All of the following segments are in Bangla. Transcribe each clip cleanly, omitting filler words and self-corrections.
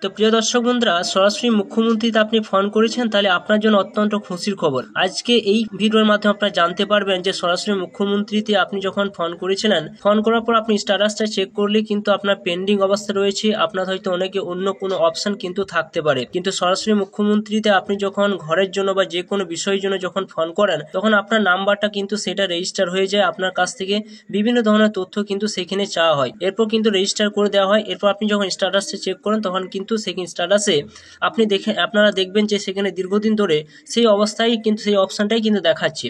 তো প্রিয় দর্শক বন্ধুরা, সরাসরি মুখ্যমন্ত্রীতে আপনি ফোন করেছেন, তাহলে আপনার জন্য অত্যন্ত খুশির খবর। আজকে এই ভিডিওর মাধ্যমে আপনারা জানতে পারবেন যে সরাসরি মুখ্যমন্ত্রীতে আপনি যখন ফোন করেছিলেন, ফোন করার পর আপনি স্ট্যাটাসটা চেক করলে কিন্তু আপনার পেন্ডিং অবস্থা রয়েছে, আপনার হয়তো অনেকে অন্য কোনো অপশন কিন্তু থাকতে পারে। কিন্তু সরাসরি মুখ্যমন্ত্রীতে আপনি যখন ঘরের জন্য বা যে কোনো বিষয়ের জন্য যখন ফোন করেন, তখন আপনার নাম্বারটা কিন্তু সেটা রেজিস্টার হয়ে যায়। আপনার কাছ থেকে বিভিন্ন ধরনের তথ্য কিন্তু সেখানে চাওয়া হয়, এরপর কিন্তু রেজিস্টার করে দেওয়া হয়। এরপর আপনি যখন স্ট্যাটাসটা চেক করেন, তখন কিন্তু সেকেন্ড স্ট্যাটাসে আপনারা দেখবেন যে সেখানে দীর্ঘদিন ধরে সেই অবস্থায় কিন্তু সেই অপশনটাই কিন্তু দেখাচ্ছে।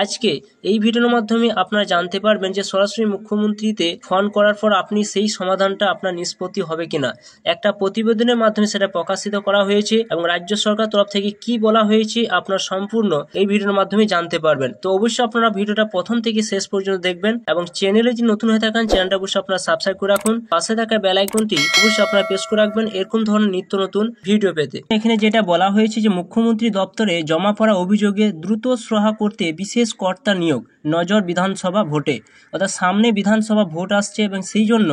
আজকে এই ভিডিওর মাধ্যমে আপনারা জানতে পারবেন যে সরাসরি মুখ্যমন্ত্রীতে ফোন করার পর আপনি সেই সমাধানটা আপনার নিষ্পত্তি হবে কিনা। একটা প্রতিবেদনের মাধ্যমে সেটা প্রকাশিত করা হয়েছে এবং রাজ্য সরকার তরফ থেকে কি বলা হয়েছে আপনার সম্পূর্ণ এই ভিডিওর মাধ্যমে জানতে পারবেন। তো অবশ্যই আপনারা ভিডিওটা প্রথম থেকে শেষ পর্যন্ত দেখবেন এবং চ্যানেলে যদি নতুন হয়ে থাকেন, চ্যানেলটা অবশ্যই আপনারা সাবস্ক্রাইব করে রাখুন। পাশে থাকা বেল আইকনটি অবশ্যই আপনারা প্রেস করে রাখবেন এরকম ধরনের নিত্য নতুন ভিডিও পেতে। এখানে যেটা বলা হয়েছে যে মুখ্যমন্ত্রী দপ্তরে জমা পড়া অভিযোগে দ্রুত সুরাহা করতে বিশেষ কর্তা নিয়োগ, নজর বিধানসভা ভোটে। অর্থাৎ সামনে বিধানসভা ভোট আসছে এবং সেই জন্য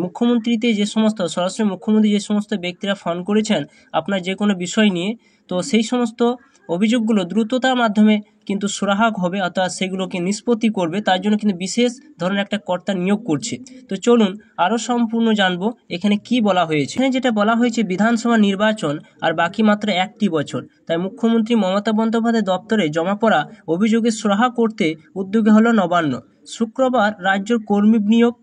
মুখ্যমন্ত্রীতে যে সমস্ত সরাসরি মুখ্যমন্ত্রী যে সমস্ত ব্যক্তিরা ফোন করেছেন আপনার যে কোনো বিষয় নিয়ে, তো সেই সমস্ত অভিযোগগুলো দ্রুততার মাধ্যমে কিন্তু সুরাহা হবে, অর্থাৎ সেগুলোকে নিষ্পত্তি করবে। তার জন্য কিন্তু বিশেষ ধরনের একটা কর্তা নিয়োগ করছে। তো চলুন আরও সম্পূর্ণ জানবো এখানে কি বলা হয়েছে। এখানে যেটা বলা হয়েছে, বিধানসভা নির্বাচন আর বাকি মাত্র 1টি বছর, তাই মুখ্যমন্ত্রী মমতা বন্দ্যোপাধ্যায় দপ্তরে জমা পড়া অভিযোগের সুরাহা করতে উদ্যোগী হলো নবান্ন। শুক্রবার রাজ্যের কর্মী নিয়োগ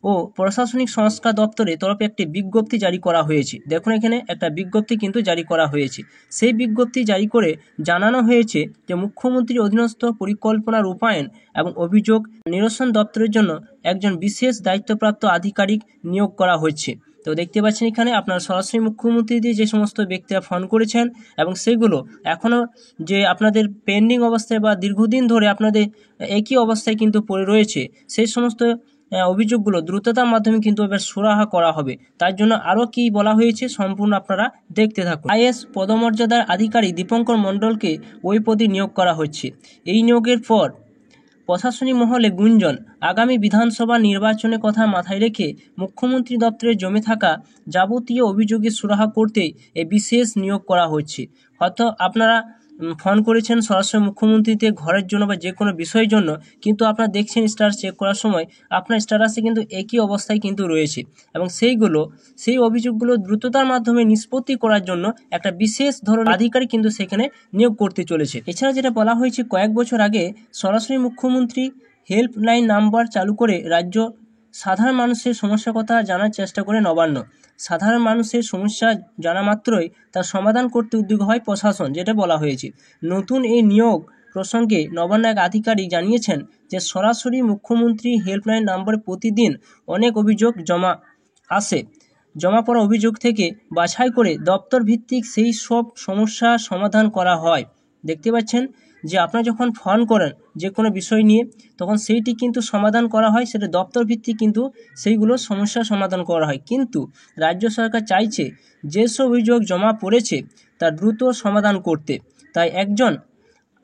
ও প্রশাসনিক সংস্কার দপ্তরের তরফে একটি বিজ্ঞপ্তি জারি করা হয়েছে। দেখুন এখানে একটা বিজ্ঞপ্তি কিন্তু জারি করা হয়েছে। সেই বিজ্ঞপ্তি জারি করে জানানো হয়েছে যে মুখ্যমন্ত্রীর অধীনস্থ পরিকল্পনা রূপায়ণ এবং অভিযোগ নিরসন দপ্তরের জন্য একজন বিশেষ দায়িত্বপ্রাপ্ত আধিকারিক নিয়োগ করা হচ্ছে। তো দেখতে পাচ্ছেন এখানে আপনার সরাসরি মুখ্যমন্ত্রী দিয়ে যে সমস্ত ব্যক্তিরা ফোন করেছেন এবং সেগুলো এখনও যে আপনাদের পেন্ডিং অবস্থায় বা দীর্ঘদিন ধরে আপনাদের একই অবস্থায় কিন্তু পড়ে রয়েছে, সেই সমস্ত অভিযোগগুলো দ্রুততার মাধ্যমে কিন্তু এবার সুরাহা করা হবে। তার জন্য আরও কি বলা হয়েছে সম্পূর্ণ আপনারা দেখতে থাকুন। আইএস পদমর্যাদার আধিকারিক দীপঙ্কর মণ্ডলকে ওই পদে নিয়োগ করা হচ্ছে। এই নিয়োগের পর প্রশাসনিক মহলে গুঞ্জন, আগামী বিধানসভা নির্বাচনের কথা মাথায় রেখে মুখ্যমন্ত্রী দপ্তরে জমে থাকা যাবতীয় অভিযোগের সুরাহা করতে এই বিশেষ নিয়োগ করা হচ্ছে। হয়তো আপনারা ফোন করেছেন সরাসরি মুখ্যমন্ত্রীতে ঘরের জন্য বা যে কোনো বিষয়ের জন্য, কিন্তু আপনারা দেখছেন স্ট্যাটাস চেক করার সময় আপনার স্ট্যাটাসে কিন্তু একই অবস্থায় কিন্তু রয়েছে এবং সেই অভিযোগগুলো দ্রুততার মাধ্যমে নিষ্পত্তি করার জন্য একটা বিশেষ ধরনের আধিকারিক কিন্তু সেখানে নিয়োগ করতে চলেছে। এছাড়া যেটা বলা হয়েছে, কয়েক বছর আগে সরাসরি মুখ্যমন্ত্রী হেল্পলাইন নাম্বার চালু করে রাজ্য সাধারণ মানুষের সমস্যার কথা জানার চেষ্টা করে নবান্ন। সাধারণ মানুষের সমস্যা জানা মাত্রই তার সমাধান করতে উদ্যোগী হয় প্রশাসন, যেটা বলা হয়েছে। নতুন এই নিয়োগ প্রসঙ্গে নবান্ন এক আধিকারিক জানিয়েছেন যে সরাসরি মুখ্যমন্ত্রী হেল্পলাইন নাম্বারে প্রতিদিন অনেক অভিযোগ জমা পড়া অভিযোগ থেকে বাছাই করে দপ্তর ভিত্তিক সেই সব সমস্যা সমাধান করা হয়। দেখতে পাচ্ছেন যে আপনারা যখন ফোন করেন যে কোনো বিষয় নিয়ে, তখন সেইটি কিন্তু সমাধান করা হয়, সেটা দপ্তর ভিত্তিক কিন্তু সেইগুলো সমস্যা সমাধান করা হয়। কিন্তু রাজ্য সরকার চাইছে যেসব অভিযোগ জমা পড়েছে তা দ্রুত সমাধান করতে, তাই একজন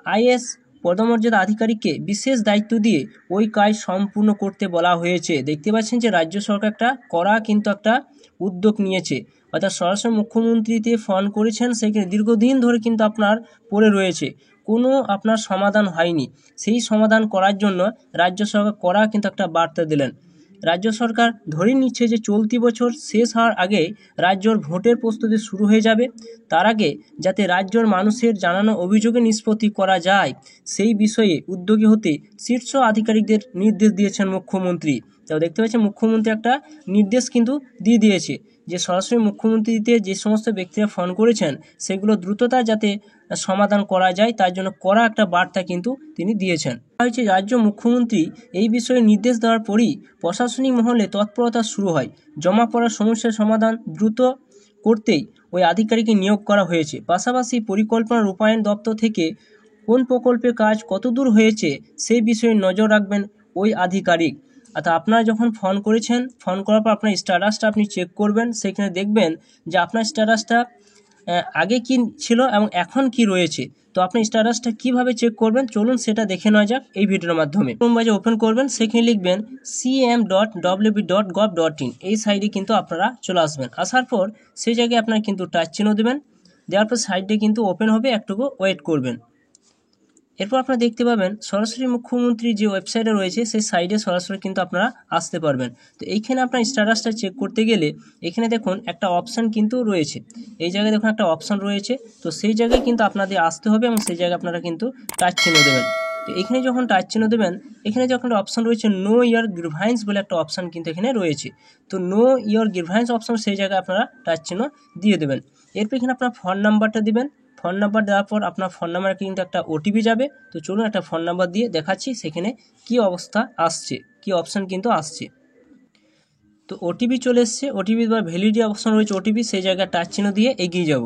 আইএস পদমর্যাদা আধিকারিককে বিশেষ দায়িত্ব দিয়ে ওই কাজ সম্পূর্ণ করতে বলা হয়েছে। দেখতে পাচ্ছেন যে রাজ্য সরকার একটা উদ্যোগ নিয়েছে, অর্থাৎ সরাসরি মুখ্যমন্ত্রীতে ফোন করেছেন, সেখানে দীর্ঘদিন ধরে কিন্তু আপনার পড়ে রয়েছে, কোনো আপনার সমাধান হয়নি। সেই সমাধান করার জন্য রাজ্য সরকার কিন্তু একটা বার্তা দিলেন। রাজ্য সরকার ধরে নিচ্ছে যে চলতি বছর শেষ হওয়ার আগে রাজ্যর ভোটের প্রস্তুতি শুরু হয়ে যাবে। তার আগে যাতে রাজ্যর মানুষের জানানো অভিযোগে নিষ্পত্তি করা যায়, সেই বিষয়ে উদ্যোগী হতে শীর্ষ আধিকারিকদের নির্দেশ দিয়েছেন মুখ্যমন্ত্রী। তো দেখতে পাচ্ছেন মুখ্যমন্ত্রী একটা নির্দেশ কিন্তু দিয়ে দিয়েছে যে সরাসরি মুখ্যমন্ত্রীতে যে সমস্ত ব্যক্তিরা ফোন করেছেন সেগুলো দ্রুততা যাতে সমাধান করা যায়, তার জন্য কড়া একটা বার্তা কিন্তু তিনি দিয়েছেন। হয়েছে রাজ্য মুখ্যমন্ত্রী এই বিষয়ে নির্দেশ দেওয়ার পরই প্রশাসনিক মহলে তৎপরতা শুরু হয়। জমা পড়া সমস্যার সমাধান দ্রুত করতেই ওই আধিকারিককে নিয়োগ করা হয়েছে। পাশাপাশি পরিকল্পনা রূপায়ণ দপ্তর থেকে কোন প্রকল্পে কাজ কতদূর হয়েছে সেই বিষয়ে নজর রাখবেন ওই আধিকারিক। অর্থাৎ আপনারা যখন ফোন করেছেন, ফোন করার পর আপনার স্ট্যাটাসটা আপনি চেক করবেন, সেখানে দেখবেন যে আপনার স্ট্যাটাসটা আগে কি ছিল এবং এখন কি রয়েছে। তো আপনি স্ট্যাটাসটা কিভাবে চেক করবেন চলুন সেটা দেখে নেওয়া যাক এই ভিডিওর মাধ্যমে। ক্রোম ওপেন করবেন, সেখানে লিখবেন cm.wb.gov.in, এই সাইডে কিন্তু আপনারা চলে আসবেন। আসার পর সেই জায়গায় আপনারা কিন্তু টাচ চিহ্ন দেবেন, দেওয়ার পর সাইডে কিন্তু ওপেন হবে, একটুকু ওয়েট করবেন। এরপর আপনারা দেখতে পাবেন সরাসরি মুখ্যমন্ত্রী যে ওয়েবসাইটে রয়েছে সেই সাইডে সরাসরি কিন্তু আপনারা আসতে পারবেন। তো এইখানে আপনার স্ট্যাটাসটা চেক করতে গেলে এখানে দেখুন একটা অপশান কিন্তু রয়েছে, এই জায়গায় দেখুন একটা অপশান রয়েছে। তো সেই জায়গায় কিন্তু আপনাদের আসতে হবে এবং সেই জায়গায় আপনারা কিন্তু টাচ চিহ্ন দেবেন। তো এখানে যখন টাচ চিহ্ন দেবেন, এখানে যখন একটা অপশান রয়েছে নো ইয়ার গ্রিভান্স বলে একটা অপশান কিন্তু এখানে রয়েছে। তো নো ইয়ার গ্রিভান্স অপশান, সেই জায়গায় আপনারা টাচ চিহ্ন দিয়ে দেবেন। এরপর এখানে আপনার ফোন নাম্বারটা দিবেন। ফোন নাম্বার দেওয়ার পর আপনার ফোন নাম্বারে কিন্তু একটা ওটিপি যাবে। তো চলুন একটা ফোন নাম্বার দিয়ে দেখাচ্ছি সেখানে কি অবস্থা আসছে, কি অপশান কিন্তু আসছে। তো ওটিপি চলে এসছে, ওটিপি বা ভ্যালিডিটি অপশান রয়েছে ওটিপি, সেই জায়গায় টাচ চিহ্ন দিয়ে এগিয়ে যাব।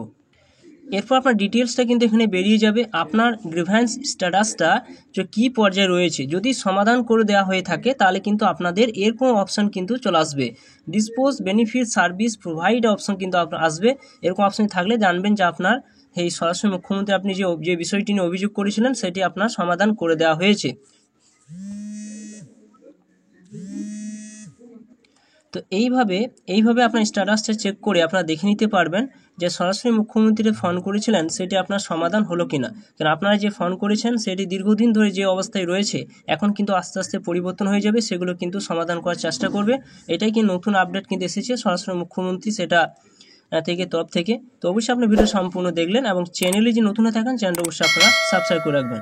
এরপর আপনার ডিটেলসটা কিন্তু এখানে বেরিয়ে যাবে, আপনার গ্রিভ্যান্স স্ট্যাটাসটা যে কী পর্যায়ে রয়েছে। যদি সমাধান করে দেওয়া হয়ে থাকে তাহলে কিন্তু আপনাদের এরকম অপশান কিন্তু চলে আসবে, dispose benefit service provide option কিন্তু আপনার আসবে। এরকম অপশান থাকলে জানবেন যে আপনার এই সরাসরি মুখ্যমন্ত্রী আপনি যে বিষয়টি নিয়ে অভিযোগ করেছিলেন সেটি আপনার সমাধান করে দেওয়া হয়েছে। তো এইভাবে আপনার স্ট্যাটাসটা চেক করে আপনারা দেখে নিতে পারবেন যে সরাসরি মুখ্যমন্ত্রী ফোন করেছিলেন সেটি আপনার সমাধান হলো কিনা। কারণ আপনারা যে ফোন করেছেন সেটি দীর্ঘদিন ধরে যে অবস্থায় রয়েছে এখন কিন্তু আস্তে আস্তে পরিবর্তন হয়ে যাবে, সেগুলো কিন্তু সমাধান করার চেষ্টা করবে। এটাই কি নতুন আপডেট কিন্তু এসেছে সরাসরি মুখ্যমন্ত্রী সেটা তরফ থেকে। তো অবশ্যই আপনি ভিডিও সম্পূর্ণ দেখলেন এবং চ্যানেলে যে নতুন হয়ে থাকেন চ্যানেলটা অবশ্যই আপনারা সাবস্ক্রাইব করে রাখবেন।